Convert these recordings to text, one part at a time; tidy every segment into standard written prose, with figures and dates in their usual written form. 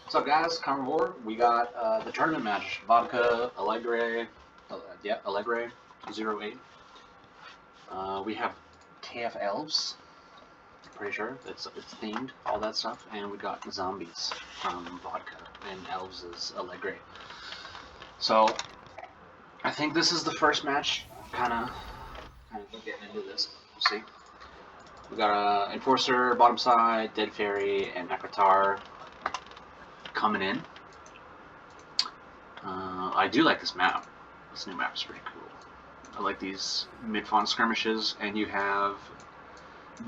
What's up, guys? Carnivore. We got the tournament match. Vodka, Alegre, Alegre08. We have KF Elves. Pretty sure it's themed, all that stuff, and we got zombies from Vodka, and Elves is Alegre. So I think this is the first match. Kind of getting into this. We'll see. We got a Enforcer, bottom side, Dead Fairy, and Necrotar coming in. I do like this map. This new map is pretty cool. I like these mid-fawn skirmishes, and you have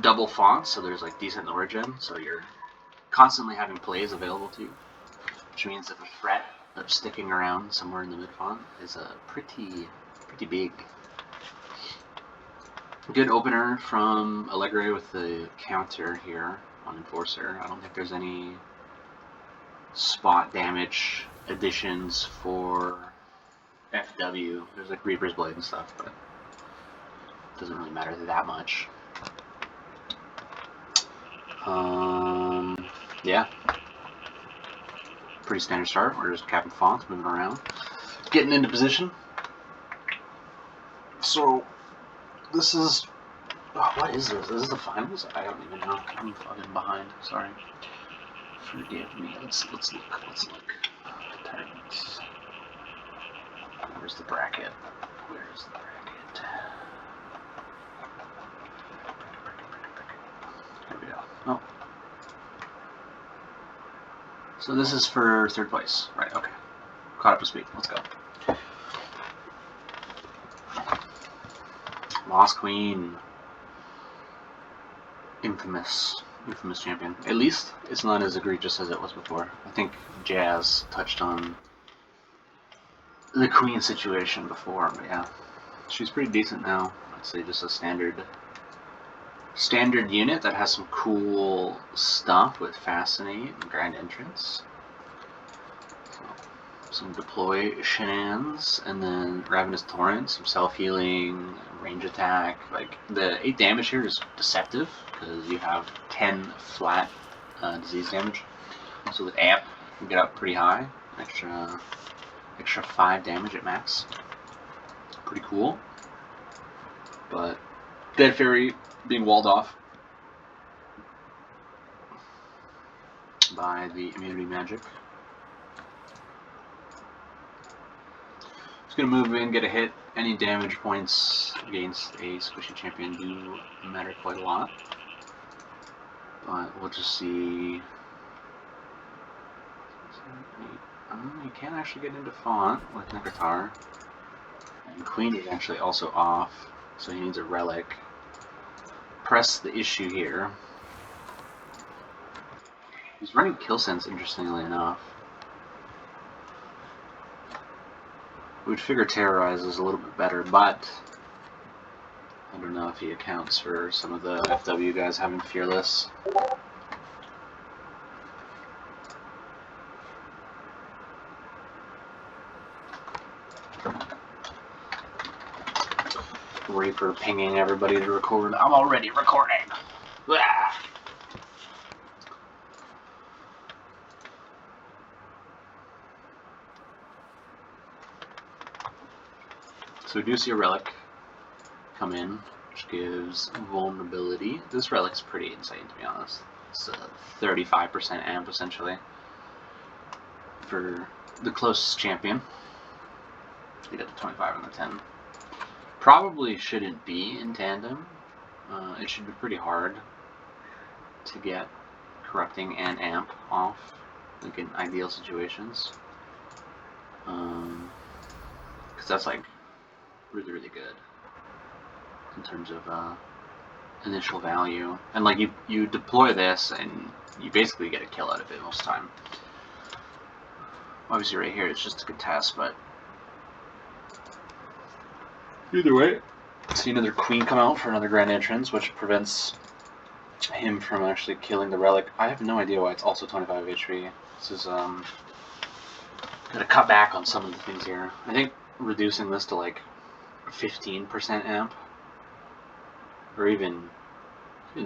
double fonts, so there's like decent origin, so you're constantly having plays available to you, which means that the threat of sticking around somewhere in the mid-fawn is pretty big. Good opener from Alegre with the counter here on Enforcer. I don't think there's any spot damage additions for FW. There's like Reaper's Blade and stuff, but it doesn't really matter that much. Yeah. Pretty standard start. We're just capping fonts, moving around, getting into position. So, this is... what is this? This is the finals? I don't even know. I'm fucking behind. Sorry. Forgive me. Let's look. Titans. Where's the bracket? Where's the bracket? Here we go. Oh. So this is for third place. Right, okay. Caught up to speed. Let's go. Moss Queen. Infamous champion. At least it's not as egregious as it was before. I think Jazz touched on the Queen situation before, but yeah. She's pretty decent now. I'd say just a standard unit that has some cool stuff with Fascinate and Grand Entrance. So, some deploy shenanigans, and then Ravenous Torrent, some self-healing, range attack. Like, the 8 damage here is deceptive, because you have 10 flat disease damage. So with Amp, you can get up pretty high, extra 5 damage at max. Pretty cool. But Dead Fairy being walled off by the immunity magic. Just gonna move in, get a hit. Any damage points against a squishy champion do matter quite a lot. But we'll just see. You can't actually get into font with Necrotar. And Queen is actually also off, so he needs a relic. Press the issue here. He's running Kill Sense, interestingly enough. We would figure Terrorize is a little bit better, but I don't know if he accounts for some of the FW guys having Fearless. Reaper pinging everybody to record. I'm already recording. Blah. So we do see a relic come in, which gives vulnerability. This relic's pretty insane, to be honest. It's a 35% amp, essentially, for the closest champion. You get the 25 and the 10. Probably shouldn't be in tandem. It should be pretty hard to get corrupting and amp off, like in ideal situations. Because that's like really good in terms of initial value. And like you deploy this and you basically get a kill out of it most of the time. Obviously right here it's just a contest, but either way. See another Queen come out for another Grand Entrance, which prevents him from actually killing the relic. I have no idea why it's also 25 HP. This is gonna cut back on some of the things here. I think reducing this to like 15% amp, or even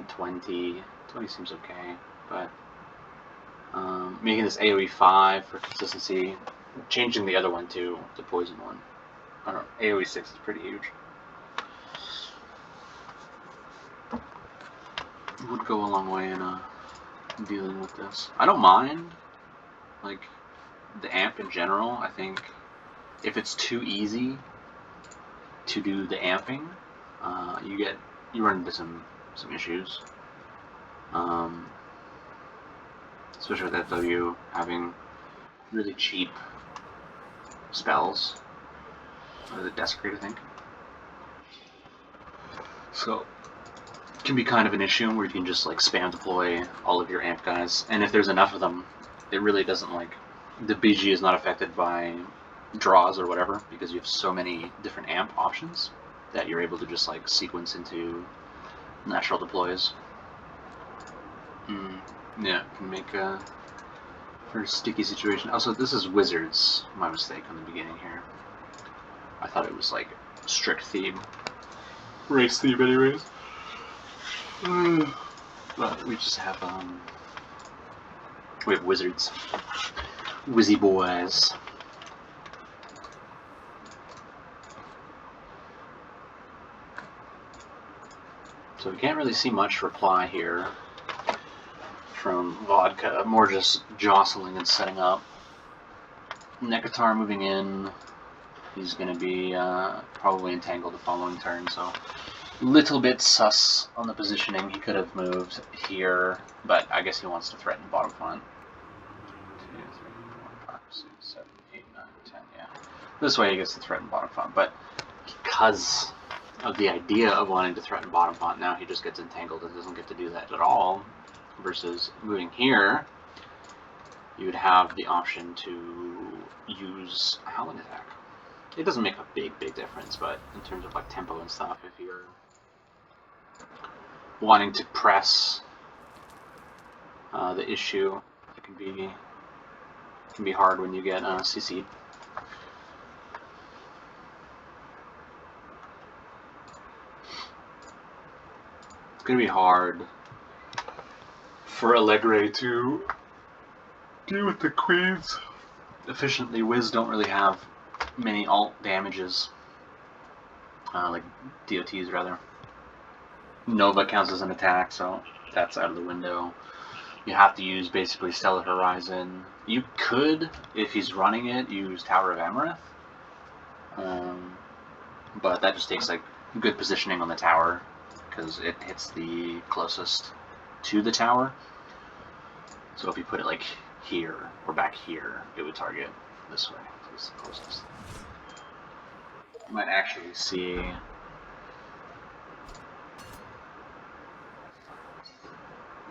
20 seems okay, but making this AoE 5 for consistency, changing the other one to the poison one. I don't know, AoE 6 is pretty huge. It would go a long way in dealing with this. I don't mind, like, the amp in general. I think if it's too easy to do the amping, you run into some issues. Especially with FW having really cheap spells. Or the Desecrate, I think. So it can be kind of an issue where you can just like spam deploy all of your amp guys, and if there's enough of them, it really doesn't like the BG is not affected by draws or whatever because you have so many different amp options that you're able to just like sequence into natural deploys. Yeah, it can make a very sticky situation. Also, this is Wizards, my mistake on the beginning here. I thought it was like strict theme. Race theme anyways. But we just have we have Wizards. Wizzy boys. So we can't really see much reply here from XVoddka, more just jostling and setting up. Nekatar moving in. He's going to be probably entangled the following turn, so little bit sus on the positioning. He could have moved here, but I guess he wants to threaten bottom front. 2, 3, 4, 5, 6, 7, 8, 9, 10, yeah. This way he gets to threaten bottom front, but because of the idea of wanting to threaten bottom front, now he just gets entangled and doesn't get to do that at all. Versus moving here, you would have the option to use Howling Attack. It doesn't make a big difference, but in terms of like tempo and stuff, if you're wanting to press the issue, it can be hard when you get CC'd. It's gonna be hard for Alegre to deal with the queens efficiently. Wiz don't really have many alt damages, like DOTs rather. Nova counts as an attack, so that's out of the window. You have to use basically Stellar Horizon. You could, if he's running it, use Tower of Amareth, but that just takes like good positioning on the tower because it hits the closest to the tower. So if you put it like here or back here, it would target this way. So it's the closest. You might actually see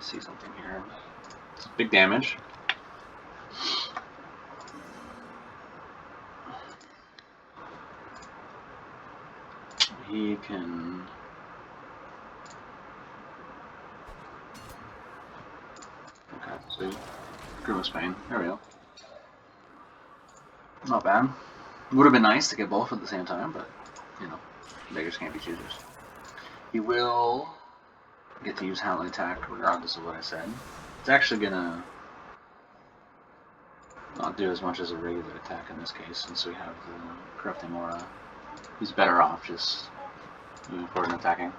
something here. It's big damage. He can. Okay, so Grimace Pain. There we go. Not bad. Would have been nice to get both at the same time, but you know, beggars can't be choosers. He will get to use Howling Attack regardless of what I said. It's actually gonna not do as much as a regular attack in this case, since we have the Corrupting Aura. He's better off just moving forward and attacking.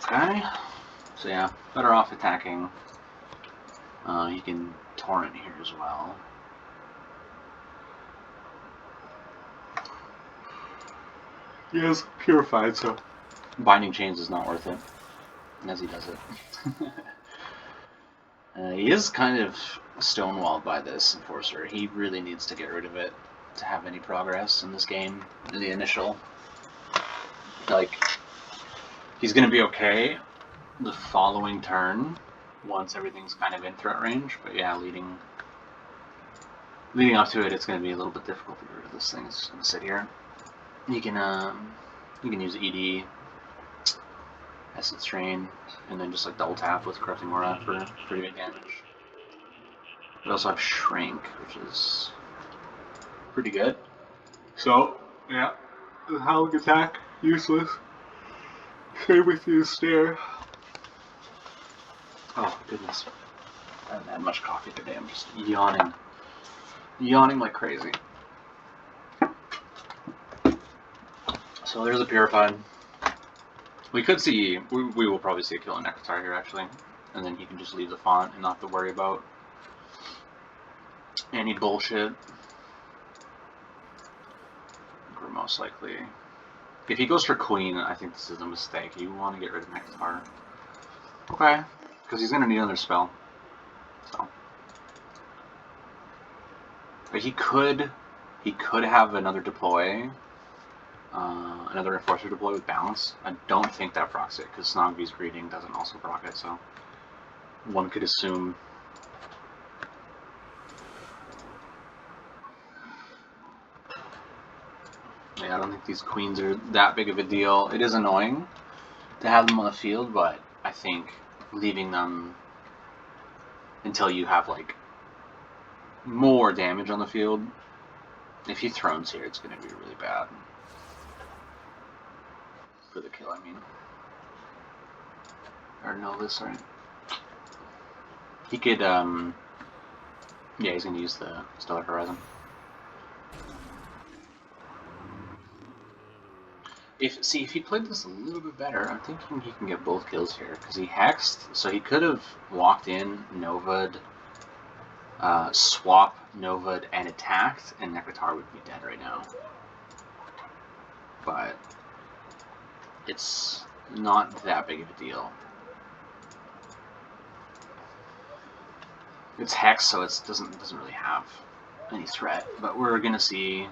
Okay, so yeah, better off attacking. He can Torrent here as well. He is purified, so Binding Chains is not worth it, as he does it. He is kind of stonewalled by this Enforcer. He really needs to get rid of it to have any progress in this game. In the initial, like, he's gonna be okay the following turn once everything's kind of in threat range, but yeah, leading up to it, it's gonna be a little bit difficult to get rid of this thing. It's just gonna sit here. You can use ED, Essence Drain, and then just like double tap with Corrupting Aura for pretty big damage. We also have Shrink, which is pretty good. So, yeah. The Howling Attack, useless. Same with the Stare. Oh, goodness. I haven't had much coffee today. I'm just yawning. Yawning like crazy. So there's a Purified. We could see, we will probably see a kill on Necrotar here, actually. And then he can just leave the font and not have to worry about any bullshit. Or most likely. If he goes for Queen, I think this is a mistake. You want to get rid of Necrotar. Okay. Because he's going to need another spell. So. But he could have another deploy. Another Enforcer deploy with Balance. I don't think that procs it, because Snogby's Greeting doesn't also proc it, so one could assume. Yeah, I don't think these Queens are that big of a deal. It is annoying to have them on the field, but I think leaving them until you have, like, more damage on the field, if he thrones here, it's going to be really bad. For the kill, I mean. Or no, this, right? He could, yeah, he's going to use the Stellar Horizon. If he played this a little bit better, I'm thinking he can get both kills here, because he hexed, so he could have walked in, Nova'd, swap Nova'd and attacked, and Necrotar would be dead right now. But it's not that big of a deal. It's hex, so it doesn't really have any threat. But we're gonna see.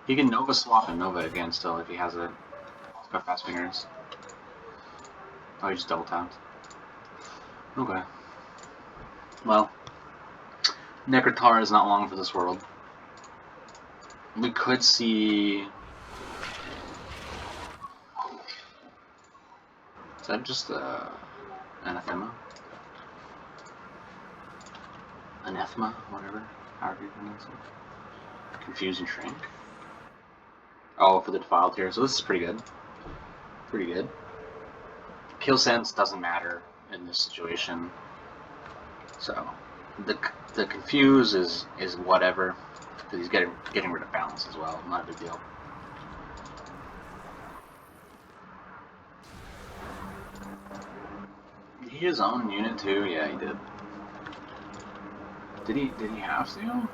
He can Nova swap and Nova again still if he has it. He's got fast fingers. Oh, he just double tapped. Okay. Well, Necrotar is not long for this world. We could see. Is that just anathema? Anathema, whatever. However you pronounce it. Confuse and Shrink. Oh, for the Defiled here. So this is pretty good. Pretty good. Kill sense doesn't matter in this situation. So the Confuse is whatever. Because he's getting rid of Balance as well. Not a big deal. He his own unit too? Yeah, he did. Did he have to? I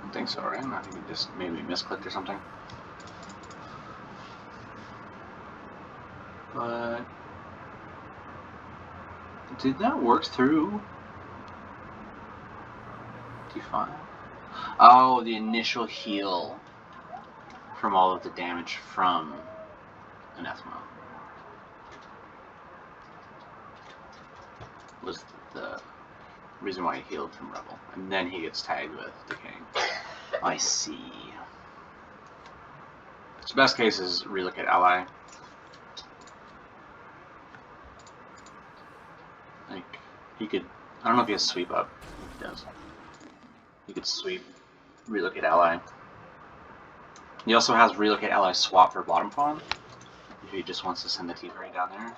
don't think so, right? I think he just maybe misclicked or something. But did that work through D5? Oh, the initial heal from all of the damage from Anathema was the reason why he healed from Rebel, and then he gets tagged with Decaying. I see. So best case is relook at Ally. Like, he could, I don't know if he has sweep up. He does. He could sweep, relook at Ally. He also has relook at Ally swap for bottom pawn, if he just wants to send the T-Ray down there.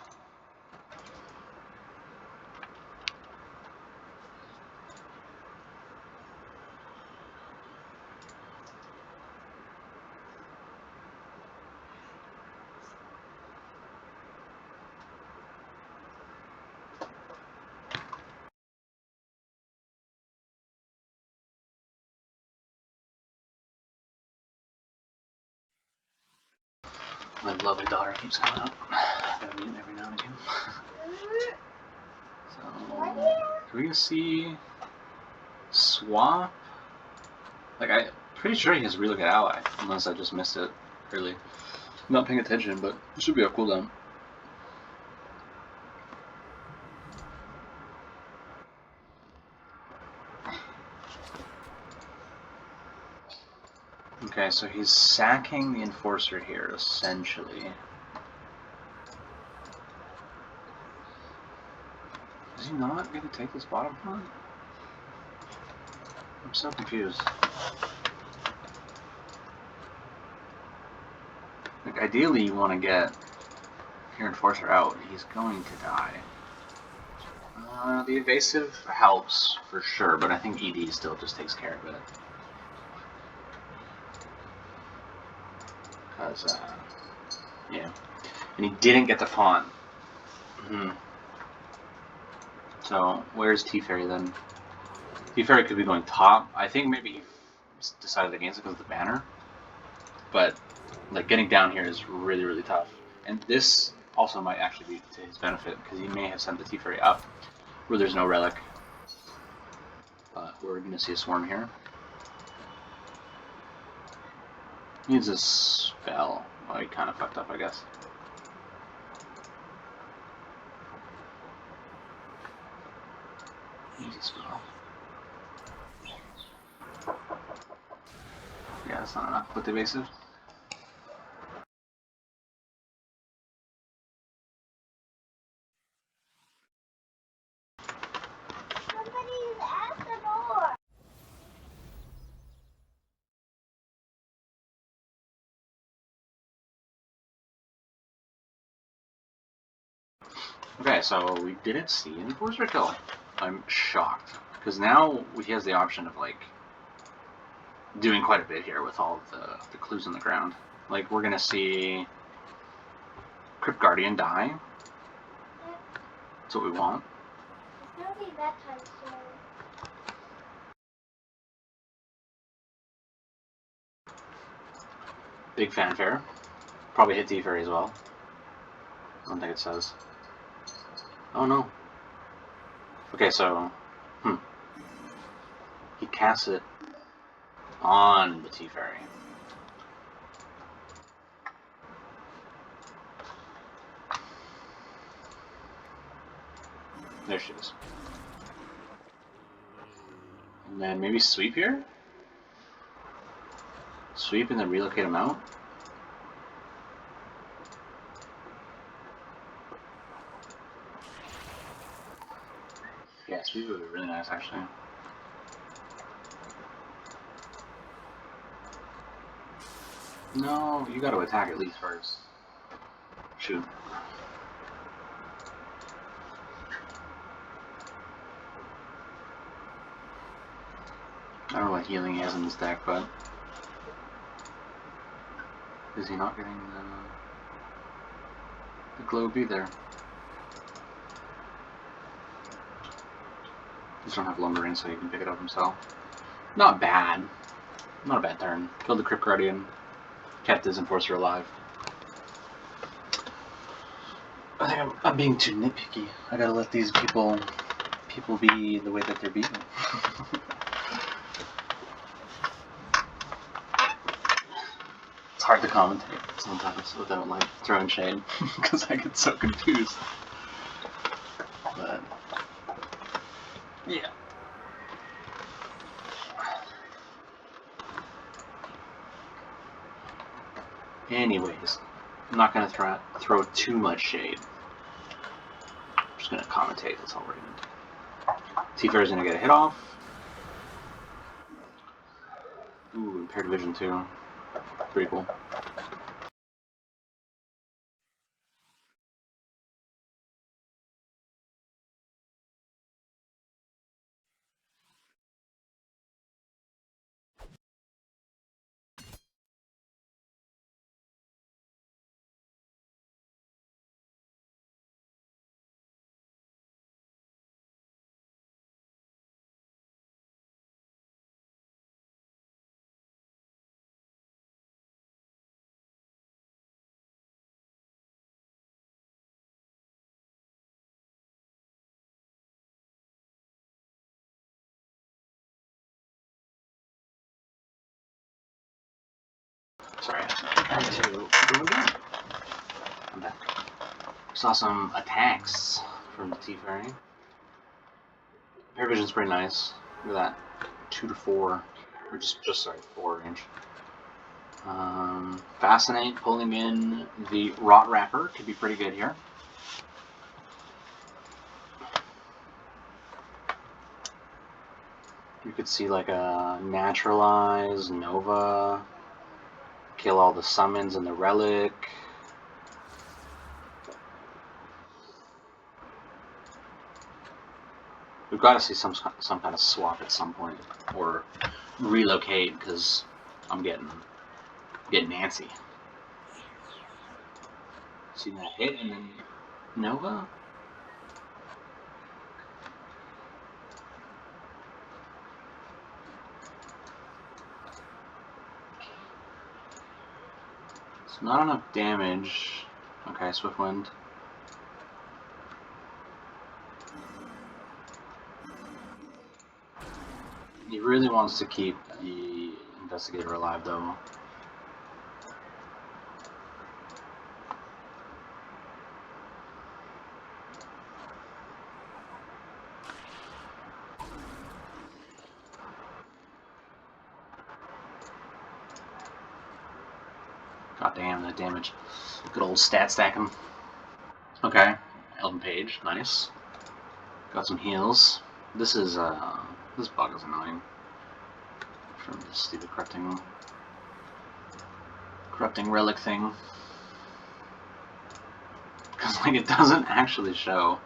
My lovely daughter keeps coming up. Gotta meet him every now and again. So, are we gonna see swap? Like, I'm pretty sure he has relook at Ally, unless I just missed it early. I'm not paying attention, but it should be a cooldown. Okay, Okay, so he's sacking the Enforcer here, essentially. Is he not going to take this bottom pawn? I'm so confused. Like, ideally you want to get your Enforcer out. He's going to die. The evasive helps, for sure, but I think ED still just takes care of it. Because, yeah. And he didn't get the pawn. So, where's T-Fairy then? T-Fairy could be going top. I think maybe he decided against it because of the banner. But, like, getting down here is really, really tough. And this also might actually be to his benefit, because he may have sent the T-Fairy up where there's no relic. But we're going to see a swarm here. Needs a spell. Oh, he kind of fucked up, I guess. Needs a spell. Yeah, that's not enough with evasive. Somebody's at the door. Okay, so we didn't see an Enforcer kill. I'm shocked. Because now he has the option of, like, doing quite a bit here with all of the clues on the ground. Like, we're going to see Crypt Guardian die. That's what we want. It's gonna be bedtime soon. Big fanfare. Probably hit T-Fairy as well. I don't think it says. Oh no. Okay, so... He casts it on the T-Fairy. There she is. And then maybe sweep here? Sweep and then relocate him out? Yeah, sweep would be really nice, actually. No, you gotta attack at least first. Shoot. I don't know what healing he has in this deck, but... Is he not getting the globe either? Just don't have lumbering, so he can pick it up himself. Not bad. Not a bad turn. Killed the Crypt Guardian. Kept his Enforcer alive. I think I'm being too nitpicky. I gotta let these people be the way that they're beaten. It's hard to commentate sometimes without like throwing shade because I get so confused. But yeah. Anyways, I'm not gonna throw too much shade. I'm just gonna commentate. That's all we're gonna do. T-Fairy's gonna get a hit off. Ooh, impaired vision too. Pretty cool. Sorry, I had to go again. I'm back. Saw some attacks from the T-Fairy. Air vision's pretty nice. Look at that. 2 to 4. Or just sorry, 4 range. Fascinate, pulling in the Rot Wrapper could be pretty good here. You could see like a Naturalize, Nova, kill all the summons and the Relic. We've got to see some kind of swap at some point, or relocate, because I'm getting antsy. See that hit and then Nova? It's not enough damage. Okay, Swiftwind. He really wants to keep the Investigator alive, though. God damn, that damage. Good old stat stacking. Okay, Elven Page, nice. Got some heals. This is, this bug is annoying. From this stupid corrupting relic thing. Because, like, it doesn't actually show.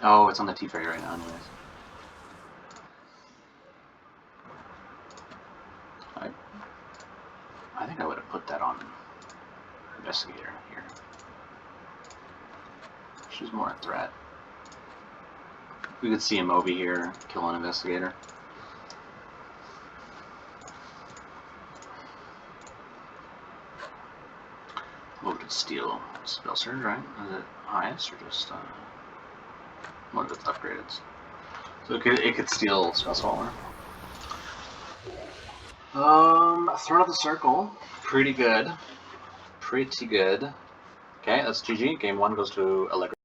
Oh, it's on the T-Ferry right now, anyways. I think I would have put that on Investigator here. She's more a threat. We could see him over here, kill an Investigator. What would steal? Spell Surge, right? Is it highest or just one of its upgrades? So it could steal Spell Swaller. Throne of the Circle, pretty good. Pretty good. Okay, that's GG. Game 1 goes to Alegre08.